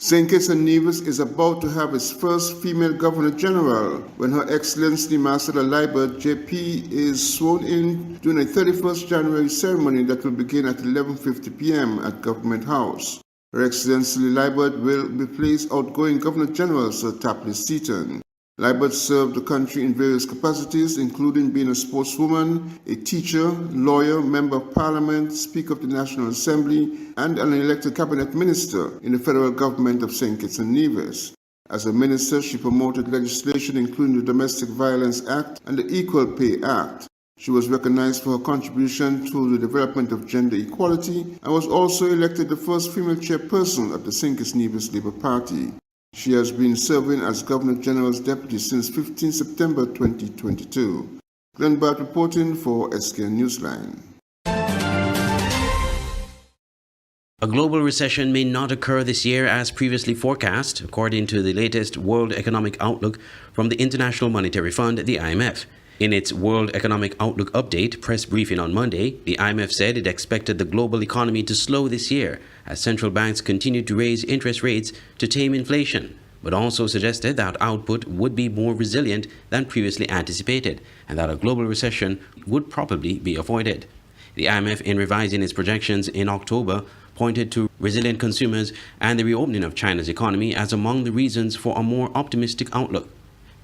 St. Kitts and Nevis is about to have its first female Governor General when Her Excellency Marcella Liebert, JP, is sworn in during a 31st January ceremony that will begin at 11:50 p.m. at Government House. Her Excellency Liebert will replace outgoing Governor General Sir Tapley Seaton. Liebert served the country in various capacities, including being a sportswoman, a teacher, lawyer, member of parliament, speaker of the National Assembly, and an elected cabinet minister in the federal government of St. Kitts and Nevis. As a minister, she promoted legislation including the Domestic Violence Act and the Equal Pay Act. She was recognized for her contribution to the development of gender equality and was also elected the first female chairperson of the St. Kitts and Nevis Labour Party. She has been serving as Governor General's deputy since 15 September 2022. Glenn Bart reporting for SKN Newsline. A global recession may not occur this year as previously forecast, according to the latest World Economic Outlook from the International Monetary Fund, the IMF. In its World Economic Outlook update press briefing on Monday, the IMF said it expected the global economy to slow this year as central banks continued to raise interest rates to tame inflation, but also suggested that output would be more resilient than previously anticipated and that a global recession would probably be avoided. The IMF, in revising its projections in October, pointed to resilient consumers and the reopening of China's economy as among the reasons for a more optimistic outlook.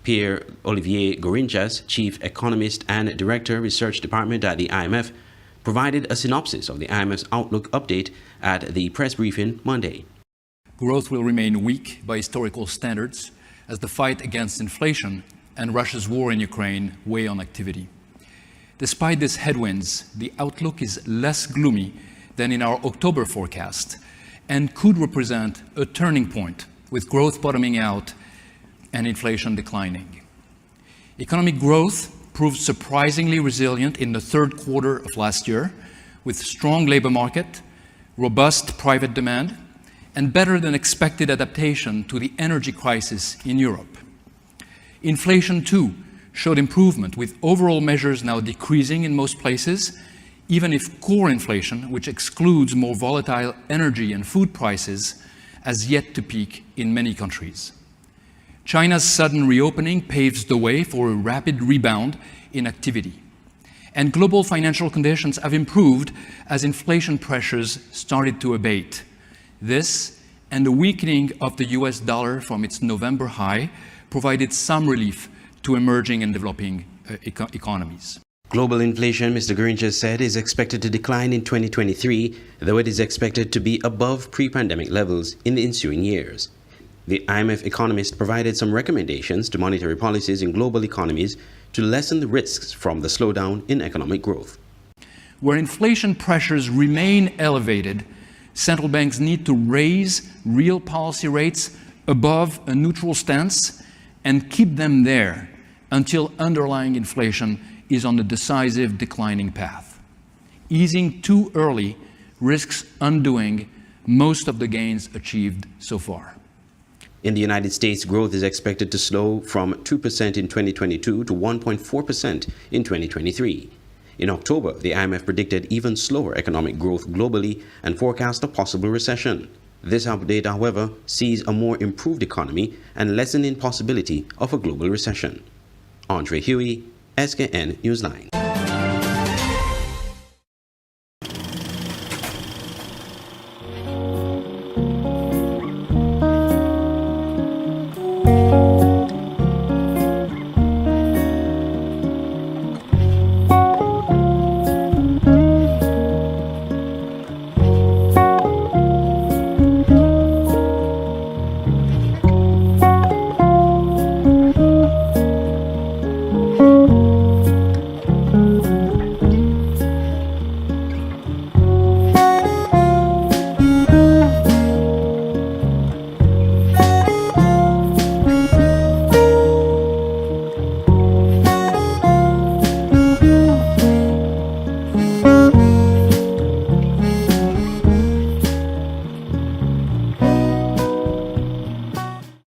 Pierre-Olivier Gorinchas, Chief Economist and Director, Research Department at the IMF, provided a synopsis of the IMF's Outlook update at the press briefing Monday. Growth will remain weak by historical standards as the fight against inflation and Russia's war in Ukraine weigh on activity. Despite these headwinds, the outlook is less gloomy than in our October forecast and could represent a turning point, with growth bottoming out and inflation declining. Economic growth proved surprisingly resilient in the third quarter of last year, with strong labor market, robust private demand, and better than expected adaptation to the energy crisis in Europe. Inflation, too, showed improvement, with overall measures now decreasing in most places, even if core inflation, which excludes more volatile energy and food prices, has yet to peak in many countries. China's sudden reopening paves the way for a rapid rebound in activity. And global financial conditions have improved as inflation pressures started to abate. This and the weakening of the US dollar from its November high provided some relief to emerging and developing economies. Global inflation, Mr. Gorinchas said, is expected to decline in 2023, though it is expected to be above pre-pandemic levels in the ensuing years. The IMF economist provided some recommendations to monetary policies in global economies to lessen the risks from the slowdown in economic growth. Where inflation pressures remain elevated, central banks need to raise real policy rates above a neutral stance and keep them there until underlying inflation is on a decisive declining path. Easing too early risks undoing most of the gains achieved so far. In the United States, growth is expected to slow from 2% in 2022 to 1.4% in 2023. In October, the IMF predicted even slower economic growth globally and forecast a possible recession. This update, however, sees a more improved economy and lessening possibility of a global recession. Andre Huey, SKN Newsline.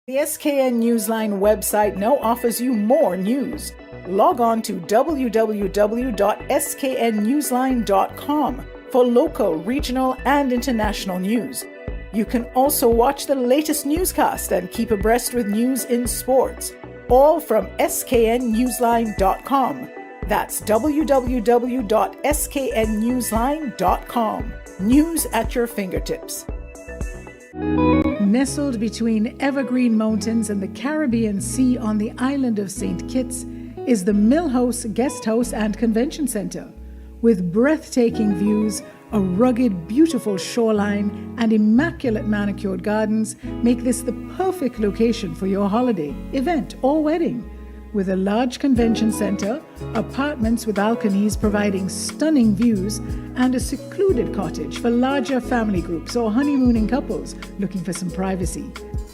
The SKN Newsline website now offers you more news. Log on to www.sknnewsline.com for local, regional, and international news. You can also watch the latest newscast and keep abreast with news in sports, all from sknnewsline.com. That's www.sknnewsline.com. News at your fingertips. Nestled between evergreen mountains and the Caribbean Sea on the island of St. Kitts is the Millhouse Guest House and Convention Center. With breathtaking views, a rugged, beautiful shoreline, and immaculate manicured gardens make this the perfect location for your holiday, event, or wedding. With a large convention center, apartments with balconies providing stunning views, and a secluded cottage for larger family groups or honeymooning couples looking for some privacy.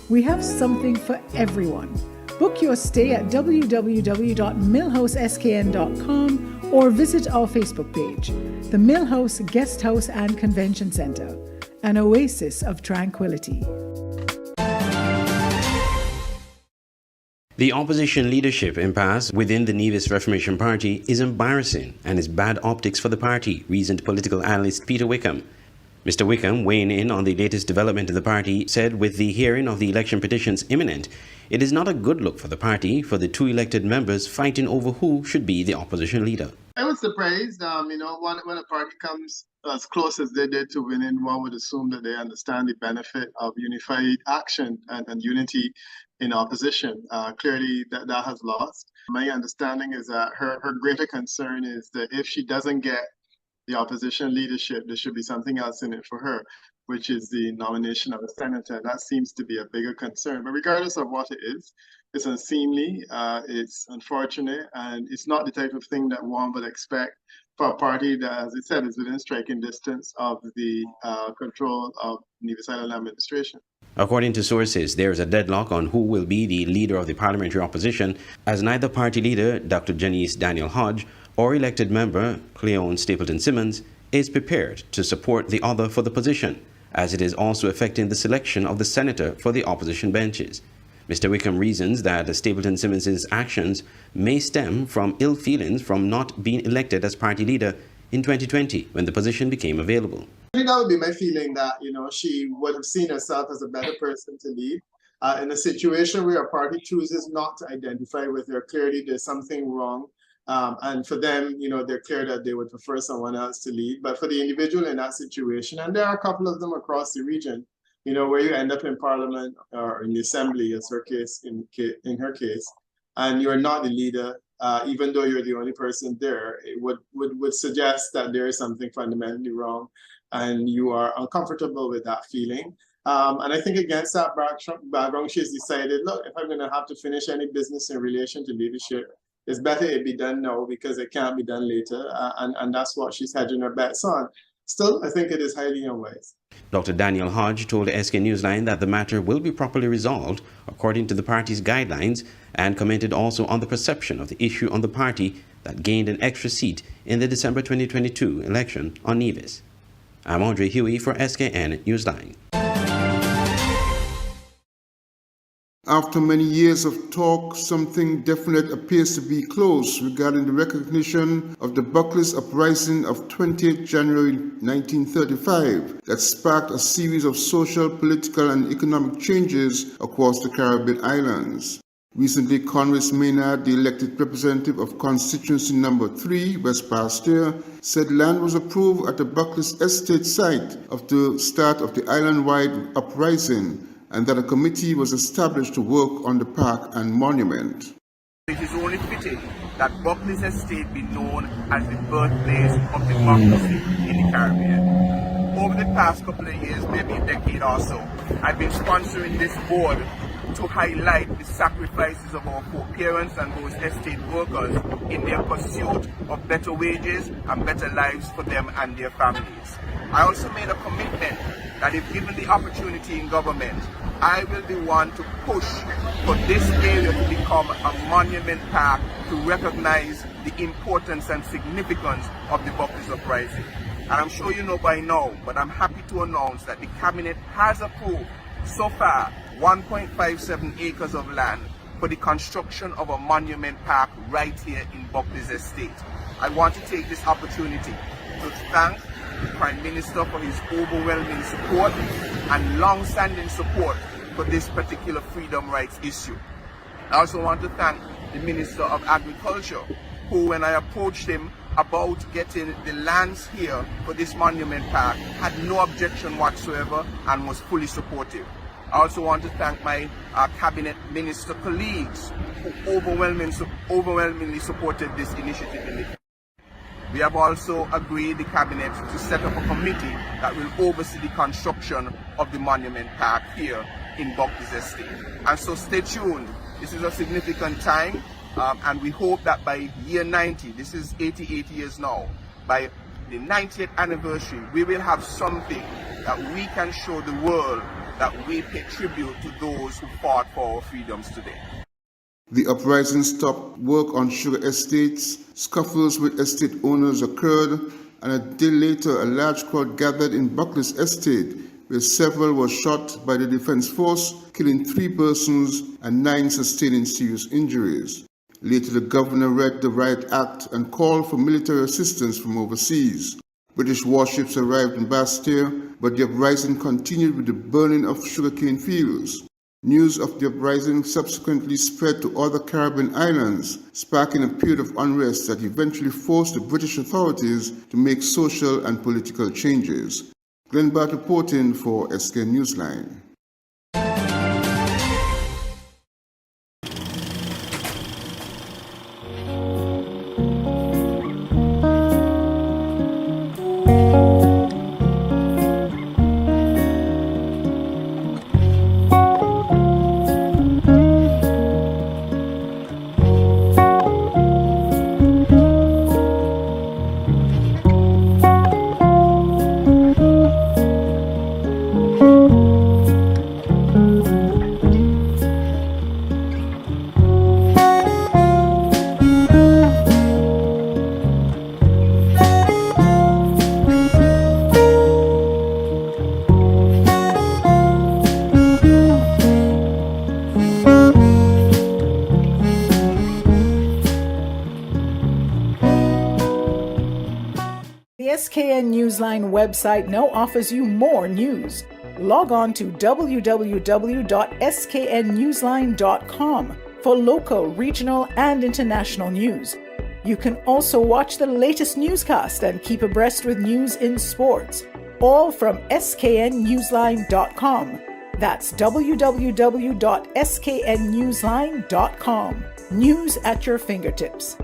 We have something for everyone. Book your stay at www.millhouseskn.com or visit our Facebook page, the Millhouse Guest House and Convention Center, an oasis of tranquility. The opposition leadership impasse within the Nevis Reformation Party is embarrassing and is bad optics for the party, reasoned political analyst Peter Wickham. Mr. Wickham, weighing in on the latest development in the party, said with the hearing of the election petitions imminent, it is not a good look for the party for the two elected members fighting over who should be the opposition leader. I was surprised, when a party comes as close as they did to winning, one would assume that they understand the benefit of unified action and unity in opposition. Clearly, that has lost. My understanding is that her greater concern is that if she doesn't get the opposition leadership, there should be something else in it for her, which is the nomination of a senator. That seems to be a bigger concern. But regardless of what it is, it's unseemly, it's unfortunate, and it's not the type of thing that one would expect for a party that, as I said, is within striking distance of the control of Nevis Island administration. According to sources, there is a deadlock on who will be the leader of the parliamentary opposition, as neither party leader, Dr. Janice Daniel Hodge, or elected member, Cleone Stapleton Simmons, is prepared to support the other for the position, as it is also affecting the selection of the senator for the opposition benches. Mr. Wickham reasons that Stapleton Simmons' actions may stem from ill feelings from not being elected as party leader in 2020 when the position became available. I think that would be my feeling, that she would have seen herself as a better person to lead. In a situation where a party chooses not to identify with her, clearly there's something wrong. And for them, they're clear that they would prefer someone else to lead. But for the individual in that situation, and there are a couple of them across the region, where you end up in Parliament or in the Assembly, as her case, in her case, and you're not the leader, even though you're the only person there, it would suggest that there is something fundamentally wrong, and you are uncomfortable with that feeling. And I think against that background, she's decided, look, if I'm going to have to finish any business in relation to leadership, it's better it be done now because it can't be done later. And that's what she's hedging her bets on. Still, I think it is highly unwise. Dr. Daniel Hodge told SK Newsline that the matter will be properly resolved according to the party's guidelines, and commented also on the perception of the issue on the party that gained an extra seat in the December 2022 election on Nevis. I'm Andre Huey for SKN Newsline. After many years of talk, something definite appears to be close regarding the recognition of the Buckley's Uprising of 20th January 1935 that sparked a series of social, political, and economic changes across the Caribbean islands. Recently, Conway Maynard, the elected representative of constituency number 3, West Pasteur, said land was approved at the Buckley's estate site of the start of the island-wide uprising, and that a committee was established to work on the park and monument. It is only fitting that Buckley's estate be known as the birthplace of democracy in the Caribbean. Over the past couple of years, maybe a decade or so, I've been sponsoring this board to highlight the sacrifices of our foreparents and those estate workers in their pursuit of better wages and better lives for them and their families. I also made a commitment that if given the opportunity in government, I will be one to push for this area to become a monument park to recognize the importance and significance of the Buckley's Uprising. And I'm sure you know by now, but I'm happy to announce that the Cabinet has approved so far 1.57 acres of land for the construction of a monument park right here in Buckley's estate. I want to take this opportunity to thank the Prime Minister for his overwhelming support and long-standing support for this particular freedom rights issue. I also want to thank the Minister of Agriculture, who, when I approached him about getting the lands here for this monument park, had no objection whatsoever and was fully supportive. I also want to thank my cabinet minister colleagues who overwhelmingly supported this initiative in the We have also agreed, the cabinet, to set up a committee that will oversee the construction of the monument park here in Buckley's Estate. And so stay tuned. This is a significant time, and we hope that by year 90, this is 88 years now, by the 90th anniversary, we will have something that we can show the world that we pay tribute to those who fought for our freedoms today. The uprising stopped work on sugar estates, scuffles with estate owners occurred, and a day later a large crowd gathered in Buckley's Estate, where several were shot by the Defence Force, killing 3 persons and 9 sustaining serious injuries. Later the governor read the Riot Act and called for military assistance from overseas. British warships arrived in Bastia, but the uprising continued with the burning of sugarcane fields. News of the uprising subsequently spread to other Caribbean islands, sparking a period of unrest that eventually forced the British authorities to make social and political changes. Glenn Bart reporting for SK Newsline. The SKN Newsline website now offers you more news. Log on to www.sknnewsline.com for local, regional, and international news. You can also watch the latest newscast and keep abreast with news in sports, all from sknnewsline.com. That's www.sknnewsline.com. News at your fingertips.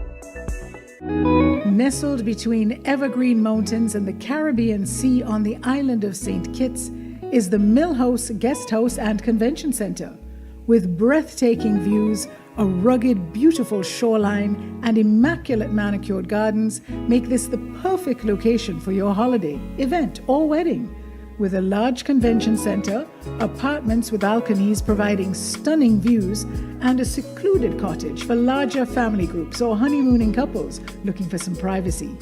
Nestled between evergreen mountains and the Caribbean Sea on the island of St. Kitts is the Mill House Guest House and Convention Center. With breathtaking views, a rugged, beautiful shoreline, and immaculate manicured gardens make this the perfect location for your holiday, event, or wedding. With a large convention center, apartments with balconies providing stunning views, and a secluded cottage for larger family groups or honeymooning couples looking for some privacy.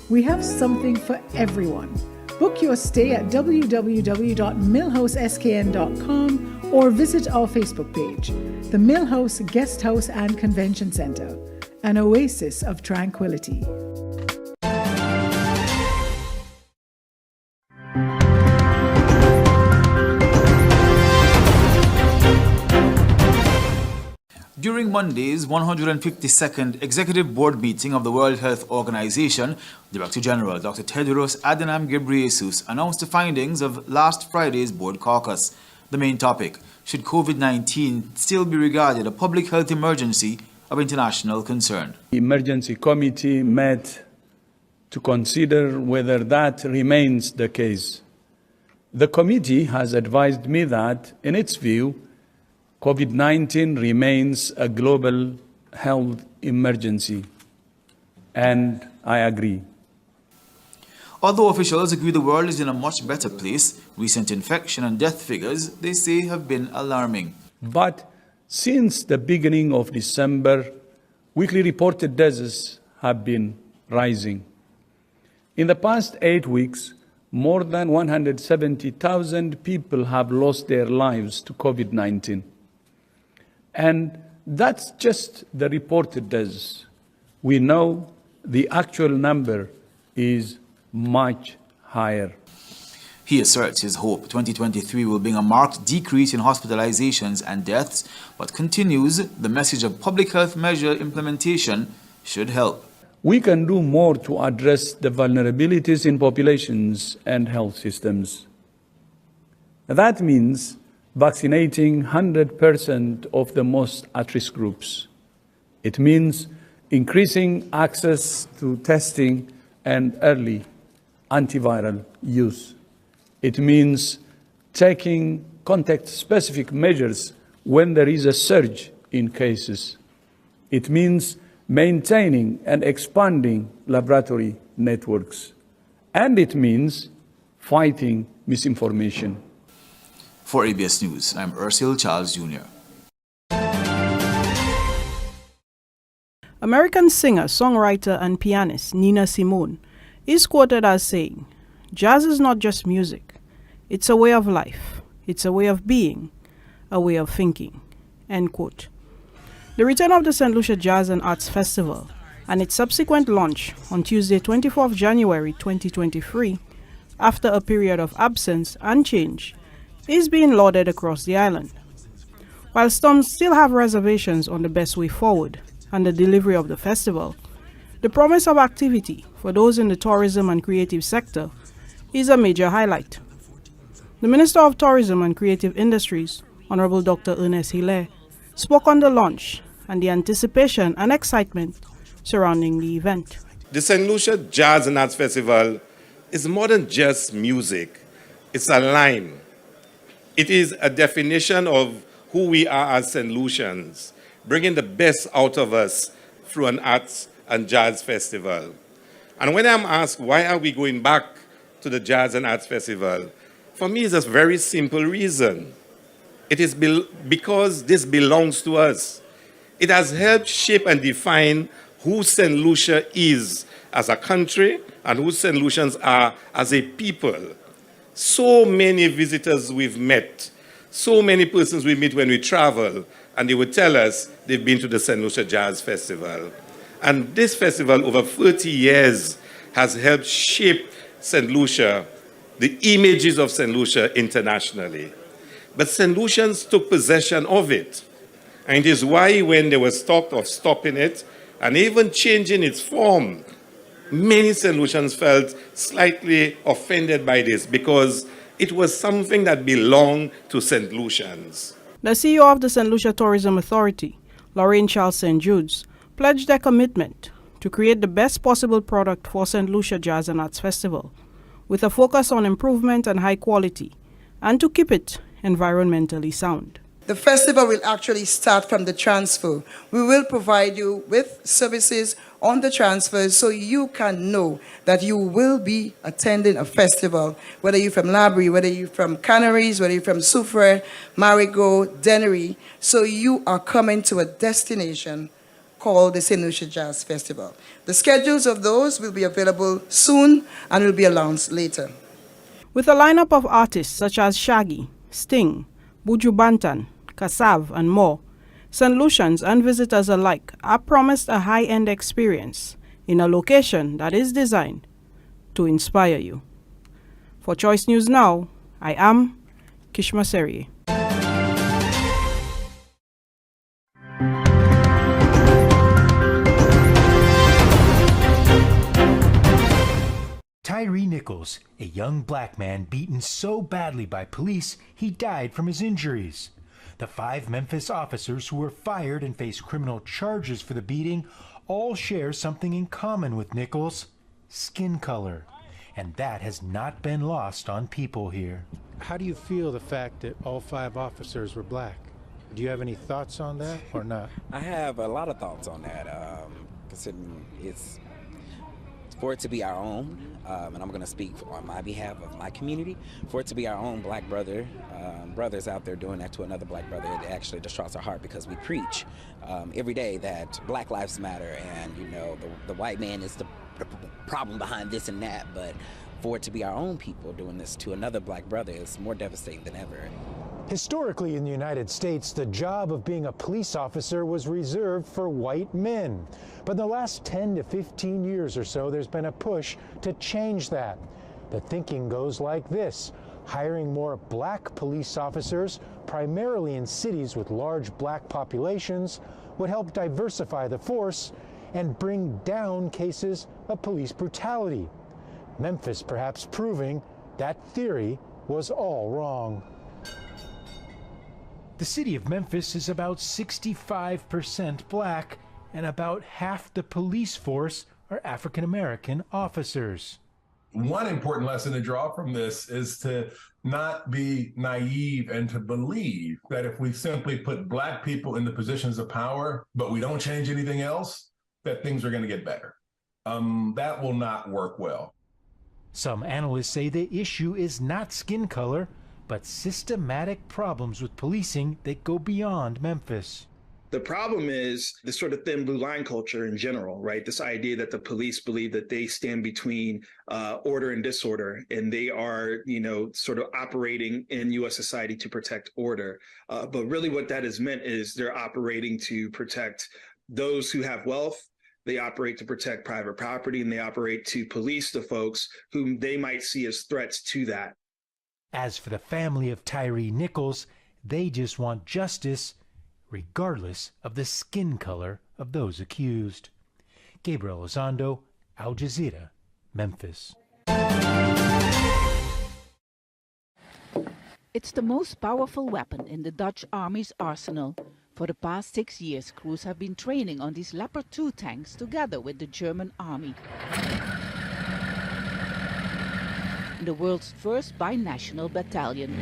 We have something for everyone. Book your stay at www.millhouseskn.com or visit our Facebook page, the Mill House Guest House and Convention Center, an oasis of tranquility. During Monday's 152nd Executive Board meeting of the World Health Organization, Director General Dr. Tedros Adhanom Ghebreyesus announced the findings of last Friday's board caucus. The main topic: should COVID-19 still be regarded a public health emergency of international concern? The emergency committee met to consider whether that remains the case. The committee has advised me that, in its view, COVID-19 remains a global health emergency, and I agree. Although officials agree the world is in a much better place, recent infection and death figures, they say, have been alarming. But since the beginning of December, weekly reported deaths have been rising. In the past 8 weeks, more than 170,000 people have lost their lives to COVID-19. And that's just the reported deaths. We know the actual number is much higher. He asserts his hope 2023 will bring a marked decrease in hospitalizations and deaths, but continues the message of public health measure implementation should help. We can do more to address the vulnerabilities in populations and health systems. That means vaccinating 100% of the most at-risk groups. It means increasing access to testing and early antiviral use. It means taking context-specific measures when there is a surge in cases. It means maintaining and expanding laboratory networks. And it means fighting misinformation. For ABS News, I'm Ursil Charles Jr. American singer, songwriter, and pianist Nina Simone is quoted as saying, "Jazz is not just music. It's a way of life. It's a way of being, a way of thinking." End quote. The return of the St. Lucia Jazz and Arts Festival and its subsequent launch on Tuesday, 24th January 2023, after a period of absence and change, is being lauded across the island. While some still have reservations on the best way forward and the delivery of the festival, the promise of activity for those in the tourism and creative sector is a major highlight. The Minister of Tourism and Creative Industries, Honorable Dr. Ernest Hilaire, spoke on the launch and the anticipation and excitement surrounding the event. The St. Lucia Jazz and Arts Festival is more than just music. It's a line. It is a definition of who we are as St. Lucians, bringing the best out of us through an arts and jazz festival. And when I'm asked, why are we going back to the Jazz and Arts Festival? For me, it's a very simple reason. It is because this belongs to us. It has helped shape and define who St. Lucia is as a country and who St. Lucians are as a people. So many visitors we've met, so many persons we meet when we travel, and they would tell us they've been to the St. Lucia Jazz Festival. And this festival, over 30 years, has helped shape St. Lucia, the images of St. Lucia internationally. But St. Lucians took possession of it. And it is why when there was talk of stopping it and even changing its form, many St. Lucians felt slightly offended by this because it was something that belonged to St. Lucians. The CEO of the St. Lucia Tourism Authority, Lorraine Charles St. Jude's, pledged their commitment to create the best possible product for St. Lucia Jazz and Arts Festival, with a focus on improvement and high quality, and to keep it environmentally sound. The festival will actually start from the transfer. We will provide you with services on the transfer so you can know that you will be attending a festival, whether you're from Labrie, whether you're from Canaries, whether you're from Soufrière, Marigot, Dennery. So you are coming to a destination called the St. Lucia Jazz Festival. The schedules of those will be available soon and will be announced later. With a lineup of artists such as Shaggy, Sting, Buju Banton, Kassav, and more, St. Lucians and visitors alike are promised a high-end experience in a location that is designed to inspire you. For Choice News Now, I am Kishma Serie. Tyree Nichols, a young black man beaten so badly by police he died from his injuries. The 5 Memphis officers who were fired and face criminal charges for the beating all share something in common with Nichols: skin color. And that has not been lost on people here. How do you feel the fact that all 5 officers were black? Do you have any thoughts on that or not? I have a lot of thoughts on that, considering it's for it to be our own, and I'm going to speak on my behalf of my community, for it to be our own black brothers out there doing that to another black brother, it actually distraughts our heart, because we preach every day that Black Lives Matter, and you know the white man is the problem behind this and that, but for it to be our own people doing this to another black brother is more devastating than ever. Historically in the United States, the job of being a police officer was reserved for white men. But in the last 10 to 15 years or so, there's been a push to change that. The thinking goes like this: hiring more black police officers, primarily in cities with large black populations, would help diversify the force and bring down cases of police brutality. Memphis perhaps proving that theory was all wrong. The city of Memphis is about 65% black, and about half the police force are African American officers. One important lesson to draw from this is to not be naive and to believe that if we simply put black people in the positions of power, but we don't change anything else, that things are going to get better. That will not work well. Some analysts say the issue is not skin color, but systematic problems with policing that go beyond Memphis. The problem is the sort of thin blue line culture in general, right? This idea that the police believe that they stand between order and disorder, and they are, sort of operating in U.S. society to protect order. But really what that has meant is they're operating to protect those who have wealth. They operate to protect private property, and they operate to police the folks whom they might see as threats to that. As for the family of Tyree Nichols, they just want justice, regardless of the skin color of those accused. Gabriel Elizondo, Al Jazeera, Memphis. It's the most powerful weapon in the Dutch Army's arsenal. For the past 6 years, crews have been training on these Leopard 2 tanks together with the German Army. The world's first binational battalion.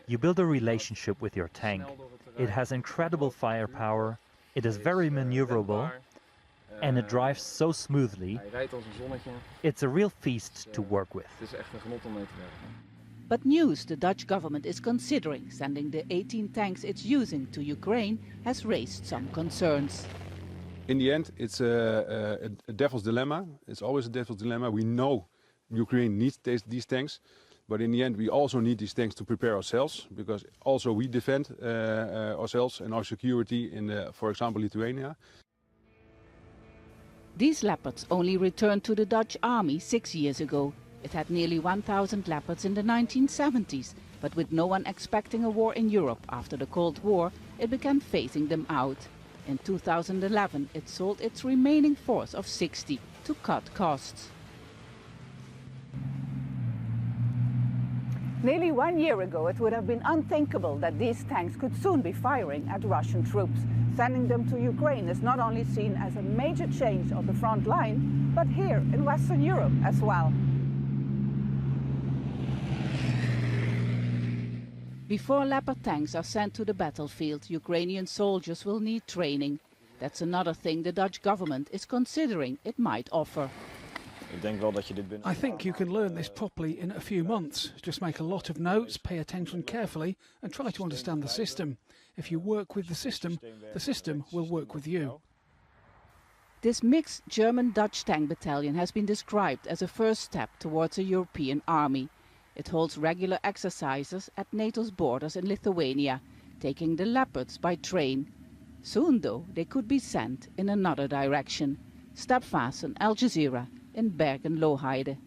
You build a relationship with your tank. It has incredible firepower, it is very maneuverable, and it drives so smoothly. It's a real feast to work with. But news the Dutch government is considering sending the 18 tanks it's using to Ukraine has raised some concerns. In the end, it's a devil's dilemma. It's always a devil's dilemma. We know Ukraine needs these tanks, but in the end, we also need these tanks to prepare ourselves, because also we defend ourselves and our security in, for example, Lithuania. These Leopards only returned to the Dutch army 6 years ago. It had nearly 1,000 Leopards in the 1970s, but with no one expecting a war in Europe after the Cold War, it began phasing them out. In 2011, it sold its remaining force of 60 to cut costs. Nearly 1 year ago, it would have been unthinkable that these tanks could soon be firing at Russian troops. Sending them to Ukraine is not only seen as a major change on the front line, but here in Western Europe as well. Before Leopard tanks are sent to the battlefield, Ukrainian soldiers will need training. That's another thing the Dutch government is considering it might offer. I think you can learn this properly in a few months. Just make a lot of notes, pay attention carefully, and try to understand the system. If you work with the system will work with you. This mixed German-Dutch tank battalion has been described as a first step towards a European army. It holds regular exercises at NATO's borders in Lithuania, taking the Leopards by train. Soon, though, they could be sent in another direction. Step Vassen, Al Jazeera, in Bergen-Lohheide.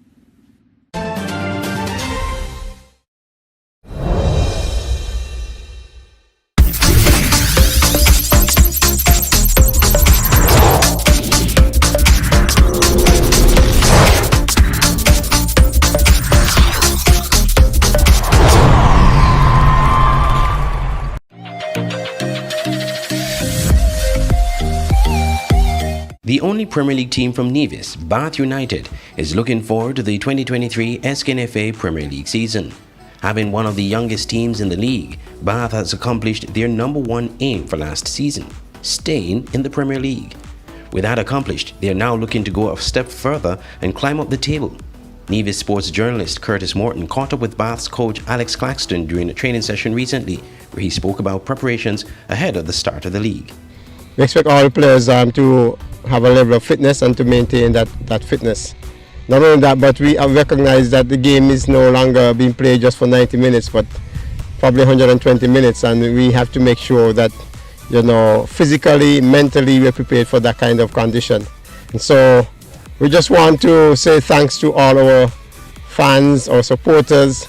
The only Premier League team from Nevis, Bath United, is looking forward to the 2023 SKNFA Premier League season. Having one of the youngest teams in the league, Bath has accomplished their #1 aim for last season, staying in the Premier League. With that accomplished, they are now looking to go a step further and climb up the table. Nevis sports journalist Curtis Morton caught up with Bath's coach Alex Claxton during a training session recently, where he spoke about preparations ahead of the start of the league. We expect all the players to have a level of fitness and to maintain that fitness. Not only that, but we have recognized that the game is no longer being played just for 90 minutes, but probably 120 minutes, and we have to make sure that, physically, mentally, we're prepared for that kind of condition. And so we just want to say thanks to all our fans, our supporters,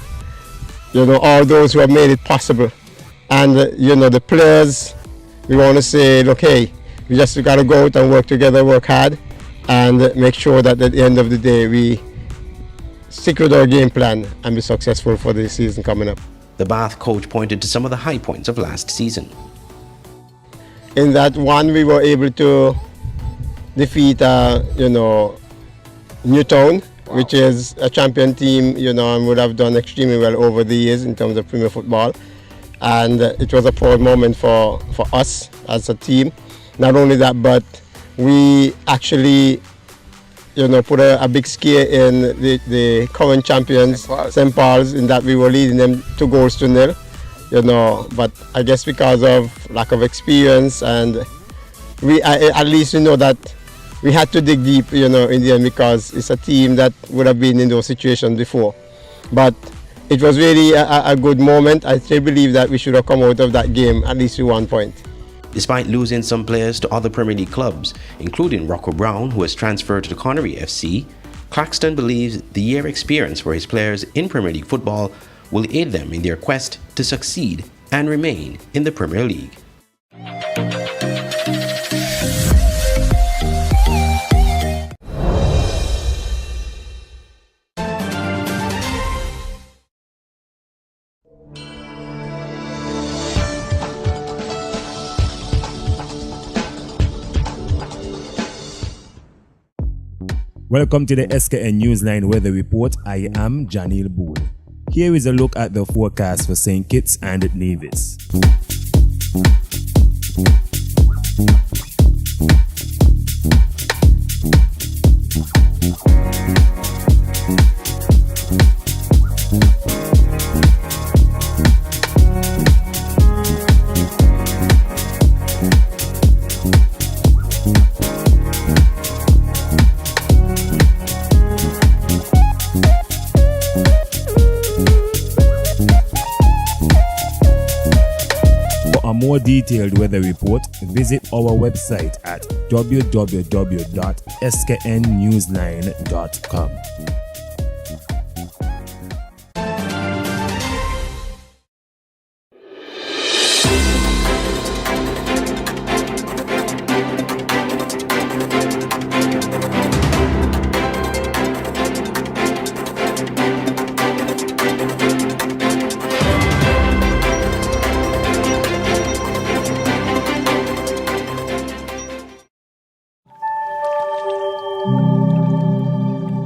all those who have made it possible. And, the players, we want to say, look, hey, we just got to go out and work together, work hard, and make sure that at the end of the day, we stick with our game plan and be successful for the season coming up. The Bath coach pointed to some of the high points of last season. In that one, we were able to defeat, Newtown, which is a champion team, and would have done extremely well over the years in terms of Premier football. And it was a proud moment for us as a team. Not only that, but we actually, put a big scare in the current champions, St. Paul's, in that we were leading them 2-0. But I guess because of lack of experience, and at least we know that we had to dig deep, in the end, because it's a team that would have been in those situations before. But it was really a good moment. I still believe that we should have come out of that game at least with 1 point. Despite losing some players to other Premier League clubs, including Rocco Brown, who has transferred to the Connery FC, Claxton believes the year experience for his players in Premier League football will aid them in their quest to succeed and remain in the Premier League. Welcome to the SKN Newsline Weather Report. I am Janil Boole. Here is a look at the forecast for St. Kitts and Nevis. For a more detailed weather report, visit our website at www.sknnewsline.com.